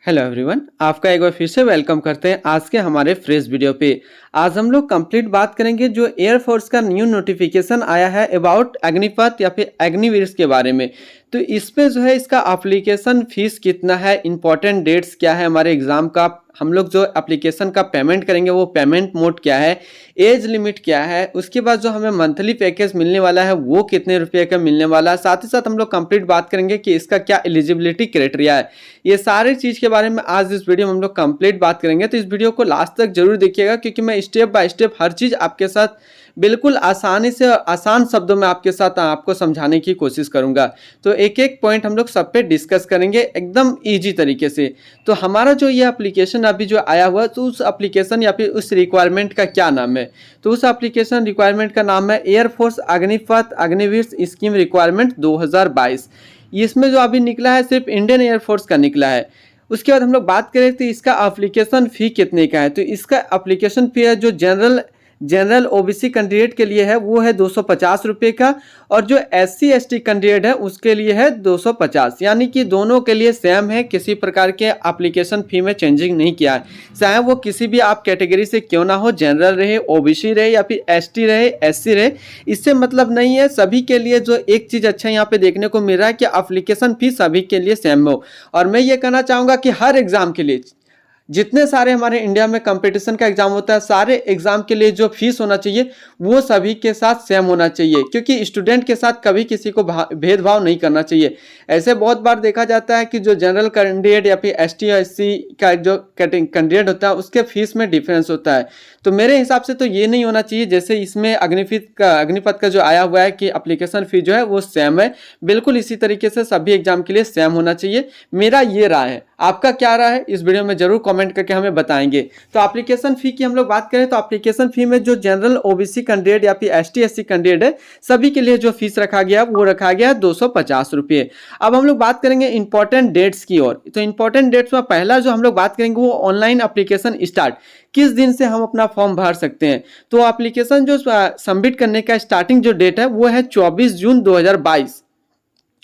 Hello everyone, आपका एक बार फिर से वेलकम करते हैं आज के हमारे फ्रेश वीडियो पे। आज हम लोग कंप्लीट बात करेंगे जो एयरफोर्स का न्यू नोटिफिकेशन आया है अबाउट अग्निपथ या फिर अग्निवीर के बारे में। तो इसमें जो है इसका एप्लीकेशन फीस कितना है, इंपॉर्टेंट डेट्स क्या है हमारे एग्जाम का, हम लोग जो एप्लीकेशन का पेमेंट करेंगे वो पेमेंट मोड क्या है, एज लिमिट क्या है, उसके बाद जो हमें मंथली पैकेज मिलने वाला है वो कितने रुपये का मिलने वाला है। साथ ही साथ हम लोग कंप्लीट बात करेंगे कि इसका क्या एलिजिबिलिटी क्राइटेरिया है। ये सारी चीज़ के बारे में आज इस वीडियो में हम लोग कंप्लीट बात करेंगे। तो इस वीडियो को लास्ट तक जरूर देखिएगा क्योंकि मैं स्टेप बाय स्टेप हर चीज़ आपके साथ बिल्कुल आसानी से आसान शब्दों में आपके साथ आपको समझाने की कोशिश करूंगा। तो एक एक पॉइंट हम लोग सब पे डिस्कस करेंगे एकदम इजी तरीके से। तो हमारा जो ये एप्लीकेशन अभी जो आया हुआ तो उस एप्लीकेशन या फिर उस रिक्वायरमेंट का क्या नाम है, तो उस एप्लीकेशन रिक्वायरमेंट का नाम है air force Agnipath Agniveer scheme requirement 2022। इसमें जो अभी निकला है सिर्फ इंडियन एयरफोर्स का निकला है। उसके बाद हम लोग बात करें तो इसका एप्लीकेशन फ़ी कितने का है। तो इसका एप्लीकेशन फ़ी है जो जनरल ओबीसी कैंडिडेट के लिए है वो है 250 रुपये का, और जो SC ST कैंडिडेट है उसके लिए है 250। यानी कि दोनों के लिए सेम है, किसी प्रकार के एप्लीकेशन फ़ी में चेंजिंग नहीं किया है। चाहे वो किसी भी आप कैटेगरी से क्यों ना हो, जनरल रहे, OBC रहे या फिर ST रहे, SC रहे, इससे मतलब नहीं है। सभी के लिए जो एक चीज़ अच्छा यहाँ पे देखने को मिल रहा है कि एप्लीकेशन फ़ी सभी के लिए सेम हो। और मैं ये कहना चाहूँगा कि हर एग्ज़ाम के लिए जितने सारे हमारे इंडिया में कंपटीशन का एग्जाम होता है, सारे एग्जाम के लिए जो फीस होना चाहिए वो सभी के साथ सेम होना चाहिए, क्योंकि स्टूडेंट के साथ कभी किसी को भेदभाव नहीं करना चाहिए। ऐसे बहुत बार देखा जाता है कि जो जनरल कैंडिडेट या फिर ST और SC का जो कैंडिडेट होता है उसके फीस में डिफरेंस होता है। तो मेरे हिसाब से तो ये नहीं होना चाहिए। जैसे इसमें अग्निपथ का जो आया हुआ है कि एप्लीकेशन फी जो है वो सेम है, बिल्कुल इसी तरीके से सभी एग्जाम के लिए सेम होना चाहिए। मेरा ये राय है, आपका क्या राय है इस वीडियो में जरूर कमेंट करके हमें बताएंगे। तो एप्लीकेशन फी की हम लोग बात करें तो एप्लीकेशन फी में जो जनरल OBC कैंडिडेट या फिर ST SC कैंडिडेट है सभी के लिए जो फीस रखा गया वो रखा गया 250 रुपये। अब हम लोग बात करेंगे इंपॉर्टेंट डेट्स की ओर। तो इंपॉर्टेंट डेट्स में पहला जो हम लोग बात करेंगे वो ऑनलाइन एप्लीकेशन स्टार्ट, किस दिन से हम अपना फॉर्म भर सकते हैं। तो एप्लीकेशन जो सबमिट करने का स्टार्टिंग जो डेट है वो है 24 जून 2022।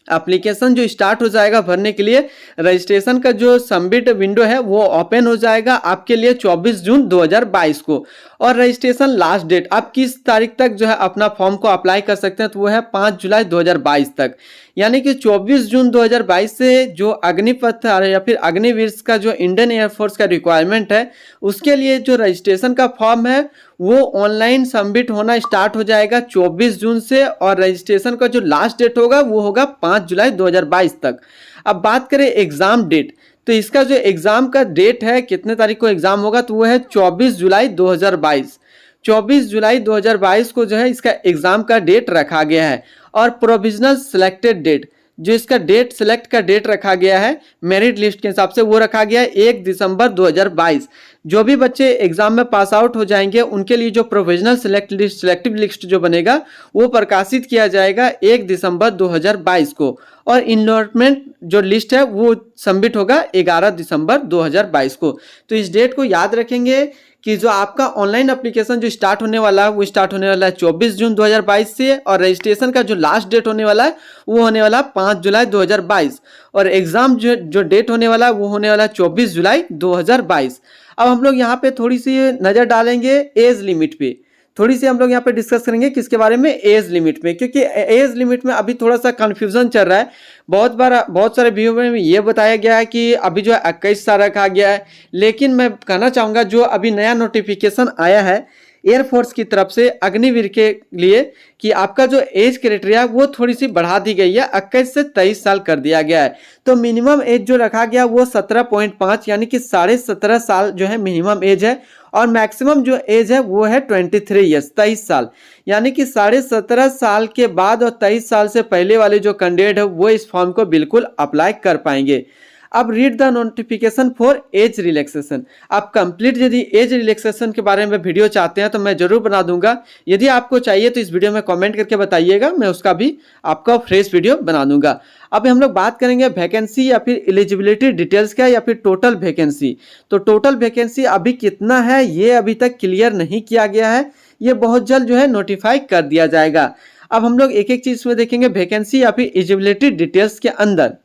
एप्लीकेशन जो स्टार्ट हो जाएगा भरने के लिए, रजिस्ट्रेशन का जो सबमिट विंडो है वो ओपन हो जाएगा आपके लिए 24 जून 2022 को। और रजिस्ट्रेशन लास्ट डेट आप किस तारीख तक जो है अपना फॉर्म को अप्लाई कर सकते हैं, तो वो है 5 जुलाई 2022 तक। यानी कि 24 जून 2022 से जो अग्निपथ या फिर अग्निवीर का जो इंडियन एयरफोर्स का रिक्वायरमेंट है उसके लिए जो रजिस्ट्रेशन का फॉर्म है वो ऑनलाइन सबमिट होना स्टार्ट हो जाएगा 24 जून से, और रजिस्ट्रेशन का जो लास्ट डेट होगा वो होगा 5 जुलाई 2022 तक। अब बात करें एग्जाम डेट, तो इसका जो एग्जाम का डेट है कितने तारीख को एग्जाम होगा, तो वो है 24 जुलाई 2022। 24 जुलाई 2022 को जो है इसका एग्जाम का डेट रखा गया है। और प्रोविजनल सिलेक्टेड डेट, जो इसका डेट सिलेक्ट का डेट रखा गया है मेरिट लिस्ट के हिसाब से वो रखा गया है 1 दिसंबर 2022। जो भी बच्चे एग्जाम में पास आउट हो जाएंगे उनके लिए जो प्रोविजनल सिलेक्टिव लिस्ट जो बनेगा वो प्रकाशित किया जाएगा 1 दिसंबर 2022 को। और इनलॉटमेंट जो लिस्ट है वो सबमिट होगा 11 दिसंबर 2022 को। तो इस डेट को याद रखेंगे कि जो आपका ऑनलाइन एप्लीकेशन जो स्टार्ट होने वाला है वो स्टार्ट होने वाला है 24 जून 2022 से, और रजिस्ट्रेशन का जो लास्ट डेट होने वाला है वो होने वाला 5 जुलाई 2022, और एग्जाम जो डेट होने वाला है वो होने वाला है 24 जुलाई 2022। अब हम लोग यहाँ पे थोड़ी सी नज़र डालेंगे एज लिमिट पे, थोड़ी सी हम लोग यहाँ पे डिस्कस करेंगे किसके बारे में, एज लिमिट में, क्योंकि एज लिमिट में अभी थोड़ा सा कंफ्यूजन चल रहा है। बहुत सारे वीडियो में ये बताया गया है कि अभी जो है 21 साल रखा गया है, लेकिन मैं कहना चाहूँगा जो अभी नया नोटिफिकेशन आया है एयरफोर्स की तरफ से अग्निवीर के लिए कि आपका जो एज क्राइटेरिया वो थोड़ी सी बढ़ा दी गई है, 21 से 23 साल कर दिया गया है। तो मिनिमम एज जो रखा गया वो 17.5 यानी कि 17.5 साल जो है मिनिमम एज है, और मैक्सिमम जो एज है वो है 23 ईयर्स 23 साल। यानी कि 17.5 साल के बाद और 23 साल से पहले वाले जो कैंडिडेट है वो इस फॉर्म को बिल्कुल अप्लाई कर पाएंगे। अब read the notification for age relaxation. आप कंप्लीट यदि एज रिलैक्सेशन के बारे में वीडियो चाहते हैं तो मैं जरूर बना दूंगा। यदि आपको चाहिए तो इस वीडियो में कमेंट करके बताइएगा, मैं उसका भी आपका फ्रेश वीडियो बना दूंगा। अब हम लोग बात करेंगे वैकेंसी या फिर एलिजिबिलिटी डिटेल्स का या फिर टोटल वैकेंसी। तो टोटल वैकेंसी अभी कितना है ये अभी तक क्लियर नहीं किया गया है, ये बहुत जल्द जो है नोटिफाई कर दिया जाएगा। अब हम लोग एक एक चीज में देखेंगे वैकेंसी या फिर एलिजिबिलिटी डिटेल्स के अंदर।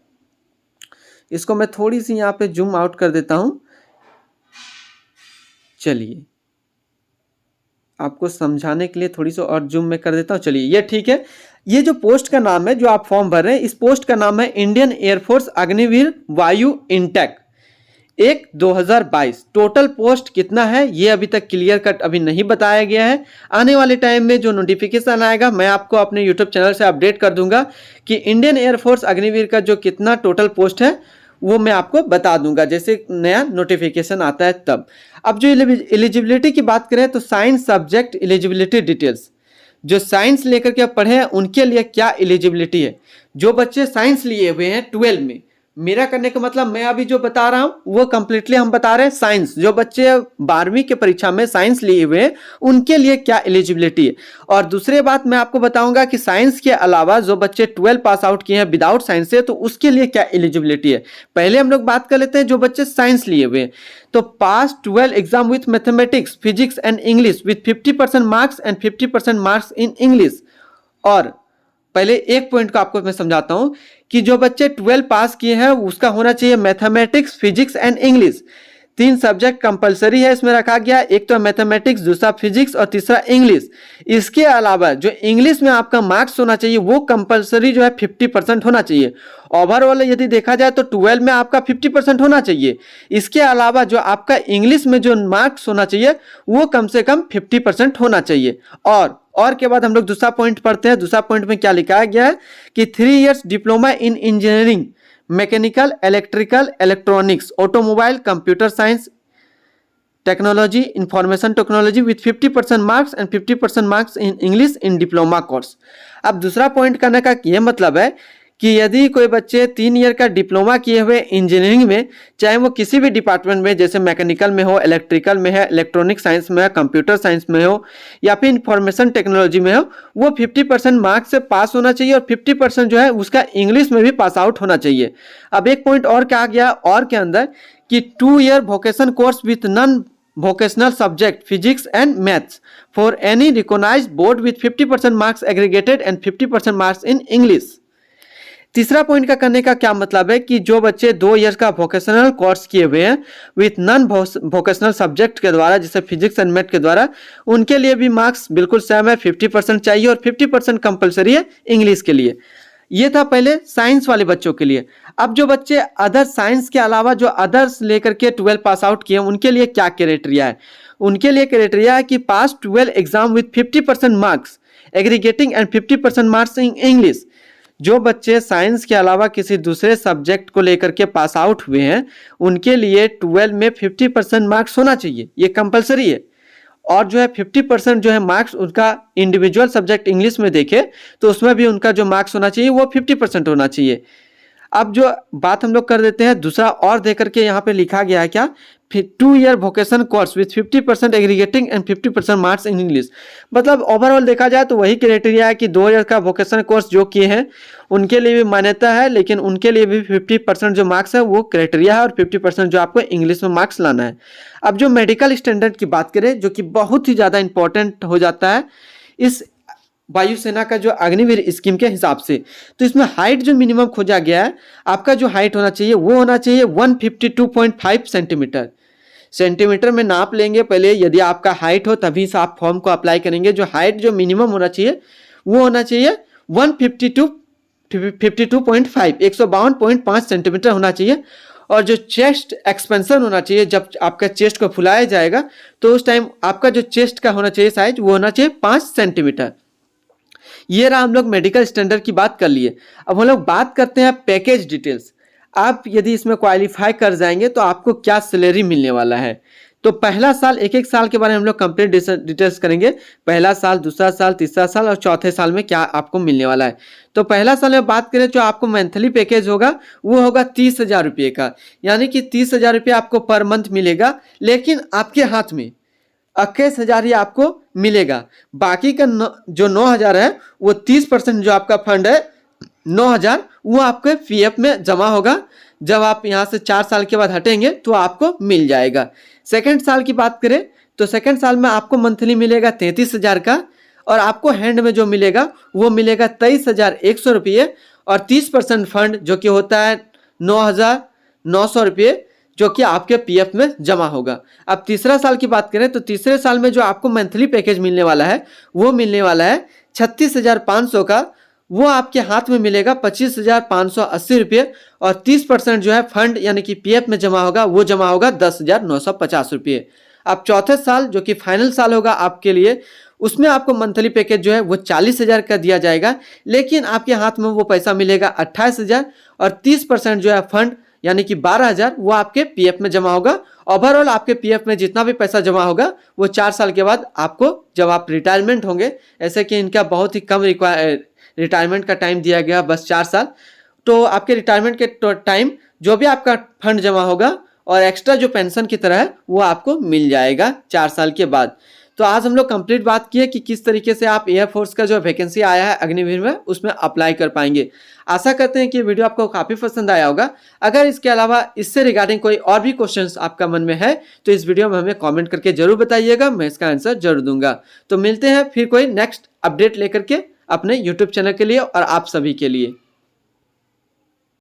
इसको मैं थोड़ी सी यहाँ पे जूम आउट कर देता हूँ। चलिए आपको समझाने के लिए थोड़ी सी और जूम में कर देता हूँ। चलिए ये ठीक है। ये जो पोस्ट का नाम है जो आप फॉर्म भर रहे हैं, इस पोस्ट का नाम है इंडियन एयरफोर्स अग्निवीर वायु इंटेक 2022। टोटल पोस्ट कितना है ये अभी तक क्लियर कट अभी नहीं बताया गया है। आने वाले टाइम में जो नोटिफिकेशन आएगा मैं आपको अपने यूट्यूब चैनल से अपडेट कर दूंगा कि इंडियन एयरफोर्स अग्निवीर का जो कितना टोटल पोस्ट है वो मैं आपको बता दूंगा जैसे नया नोटिफिकेशन आता है तब। अब जो एलिजिबिलिटी की बात करें तो साइंस सब्जेक्ट एलिजिबिलिटी डिटेल्स, जो साइंस लेकर के पढ़े हैं उनके लिए क्या एलिजिबिलिटी है। जो बच्चे साइंस लिए हुए हैं 12 में, मेरा करने का मतलब मैं अभी जो बता रहा हूं वो कंप्लीटली हम बता रहे हैं साइंस। जो बच्चे 12वीं के परीक्षा में साइंस लिए हुए हैं उनके लिए क्या एलिजिबिलिटी है। और दूसरी बात मैं आपको बताऊंगा कि साइंस के अलावा जो बच्चे 12 पास आउट किए हैं विदाउट साइंस से, तो उसके लिए क्या एलिजिबिलिटी है। पहले हम लोग बात कर लेते हैं जो बच्चे साइंस लिए हुए हैं। तो पास 12 exam with mathematics, physics and English with 50% marks and 50% marks in English. और पहले एक पॉइंट को आपको मैं समझाता हूं कि जो बच्चे 12 पास किए हैं उसका होना चाहिए mathematics, physics and English. 3 subject compulsory है इसमें रखा गया, एक तो मैथमेटिक्स, दूसरा फिजिक्स और तीसरा इंग्लिश। इसके अलावा जो इंग्लिश में आपका मार्क्स होना चाहिए वो कंपलसरी जो है 50% होना चाहिए। ओवरऑल यदि देखा जाए तो 12 में आपका 50% होना चाहिए। इसके अलावा जो आपका इंग्लिश में जो मार्क्स होना चाहिए वो कम से कम 50% होना चाहिए। और के बाद हम लोग दूसरा पॉइंट पढ़ते हैं। दूसरा पॉइंट में क्या लिखा गया है कि 3 years diploma in engineering, mechanical, electrical, electronics, automobile, computer science, technology, information technology with 50% marks and 50% marks in English in diploma course. अब दूसरा पॉइंट करने का ये मतलब है कि यदि कोई बच्चे 3 ईयर का डिप्लोमा किए हुए इंजीनियरिंग में, चाहे वो किसी भी डिपार्टमेंट में जैसे मैकेनिकल में हो, इलेक्ट्रिकल में है, इलेक्ट्रॉनिक साइंस में है, कंप्यूटर साइंस में हो या फिर इंफॉर्मेशन टेक्नोलॉजी में हो, वो 50% मार्क्स से पास होना चाहिए और 50% जो है उसका इंग्लिश में भी पास आउट होना चाहिए। अब एक पॉइंट और कहा गया और के अंदर कि 2 year vocation course with non vocational subject physics and maths for any recognized board with 50% marks aggregated and 50% marks in English। तीसरा पॉइंट का करने का क्या मतलब है कि जो बच्चे 2 इयर्स का वोकेशनल कोर्स किए हुए हैं विथ नॉन वोकेशनल सब्जेक्ट के द्वारा जैसे फिजिक्स एंड मैथ के द्वारा, उनके लिए भी मार्क्स बिल्कुल सेम है, 50% चाहिए और 50% कंपलसरी है इंग्लिश के लिए। ये था पहले साइंस वाले बच्चों के लिए। अब जो बच्चे अदर साइंस के अलावा जो अदर्स लेकर के 12 पास आउट किए उनके लिए क्या क्राइटेरिया है। उनके लिए क्राइटेरिया है कि पास 12 exam with 50% marks aggregating and 50% marks in English. जो बच्चे साइंस के अलावा किसी दूसरे सब्जेक्ट को लेकर के पास आउट हुए हैं उनके लिए 12 में 50% मार्क्स होना चाहिए, ये कंपलसरी है। और जो है 50% जो है मार्क्स उनका इंडिविजुअल सब्जेक्ट इंग्लिश में देखे तो उसमें भी उनका जो मार्क्स होना चाहिए वो 50% होना चाहिए। अब जो बात हम लोग कर देते हैं दूसरा और दे करके यहाँ पे लिखा गया है क्या, 2 year vocation course with 50% aggregating and 50% marks in English. मतलब ओवरऑल देखा जाए तो वही क्राइटेरिया है कि 2 ईयर का वोकेशन कोर्स जो किए हैं उनके लिए भी मान्यता है, लेकिन उनके लिए भी 50% जो मार्क्स है वो क्राइटेरिया है और 50% जो आपको इंग्लिश में मार्क्स लाना है। अब जो मेडिकल स्टैंडर्ड की बात करें जो कि बहुत ही ज़्यादा इंपॉर्टेंट हो जाता है इस वायुसेना का जो अग्निवीर स्कीम के हिसाब से, तो इसमें हाइट जो मिनिमम खोजा गया है, आपका जो हाइट होना चाहिए वो होना चाहिए 152.5 सेंटीमीटर में नाप लेंगे पहले। यदि आपका हाइट हो तभी से आप फॉर्म को अप्लाई करेंगे। जो हाइट जो मिनिमम होना चाहिए वो होना चाहिए 152.5 152.5 सेंटीमीटर होना चाहिए। और जो चेस्ट एक्सपेंशन होना चाहिए, जब आपका चेस्ट को फुलाया जाएगा तो उस टाइम आपका जो चेस्ट का होना चाहिए साइज वो होना चाहिए 5 सेंटीमीटर। ये रहा हम लोग मेडिकल स्टैंडर्ड की बात कर लिए। अब हम लोग बात करते हैं पैकेज डिटेल्स। आप यदि इसमें क्वालिफाई कर जाएंगे तो आपको क्या सैलरी मिलने वाला है। तो पहला साल, एक साल के बारे में हम लोग कंप्लीट डिटेल्स करेंगे। पहला साल, दूसरा साल, तीसरा साल और चौथे साल में क्या आपको मिलने वाला है। तो पहला साल में बात करें जो आपको मंथली पैकेज होगा वो होगा 30,000 रुपये का, यानी कि 30,000 रुपये आपको पर मंथ मिलेगा, लेकिन आपके हाथ में 21,000 ही आपको मिलेगा। बाकी का जो 9,000 है वो 30% जो आपका फंड है 9,000 वो आपके पीएफ में जमा होगा। जब आप यहाँ से 4 साल के बाद हटेंगे तो आपको मिल जाएगा। सेकंड साल की बात करें तो सेकंड साल में आपको मंथली मिलेगा 33,000 का, और आपको हैंड में जो मिलेगा वो मिलेगा 23,100 रुपये। और 30% फंड जो कि होता है 9,000 900 रुपये जो कि आपके पीएफ में जमा होगा। अब तीसरा साल की बात करें तो तीसरे साल में जो आपको मंथली पैकेज मिलने वाला है वो मिलने वाला है 36,500 का। वो आपके हाथ में मिलेगा 25,580 रुपये और 30% जो है फंड यानी कि पीएफ में जमा होगा वो जमा होगा 10,950 रुपये। अब चौथे साल जो कि फाइनल साल होगा आपके लिए, उसमें आपको मंथली पैकेज जो है वो 40,000 का दिया जाएगा, लेकिन आपके हाथ में वो पैसा मिलेगा 28,000 और 30% जो है फंड यानी कि 12,000 वो आपके पीएफ में जमा होगा। ओवरऑल आपके पीएफ में जितना भी पैसा जमा होगा वो 4 साल के बाद आपको जब आप रिटायरमेंट होंगे, ऐसे कि इनका बहुत ही कम रिटायरमेंट का टाइम दिया गया बस 4 साल, तो आपके रिटायरमेंट के टाइम जो भी आपका फंड जमा होगा और एक्स्ट्रा जो पेंशन की तरह है वो आपको मिल जाएगा 4 साल के बाद। तो आज हम लोग कंप्लीट बात किए कि किस तरीके से आप एयरफोर्स का जो वैकेंसी आया है अग्निवीर में उसमें अप्लाई कर पाएंगे। आशा करते हैं कि वीडियो आपको काफ़ी पसंद आया होगा। अगर इसके अलावा इससे रिगार्डिंग कोई और भी क्वेश्चंस आपका मन में है तो इस वीडियो में हमें कमेंट करके जरूर बताइएगा, मैं इसका आंसर जरूर दूंगा। तो मिलते हैं फिर कोई नेक्स्ट अपडेट लेकर के अपने यूट्यूब चैनल के लिए और आप सभी के लिए।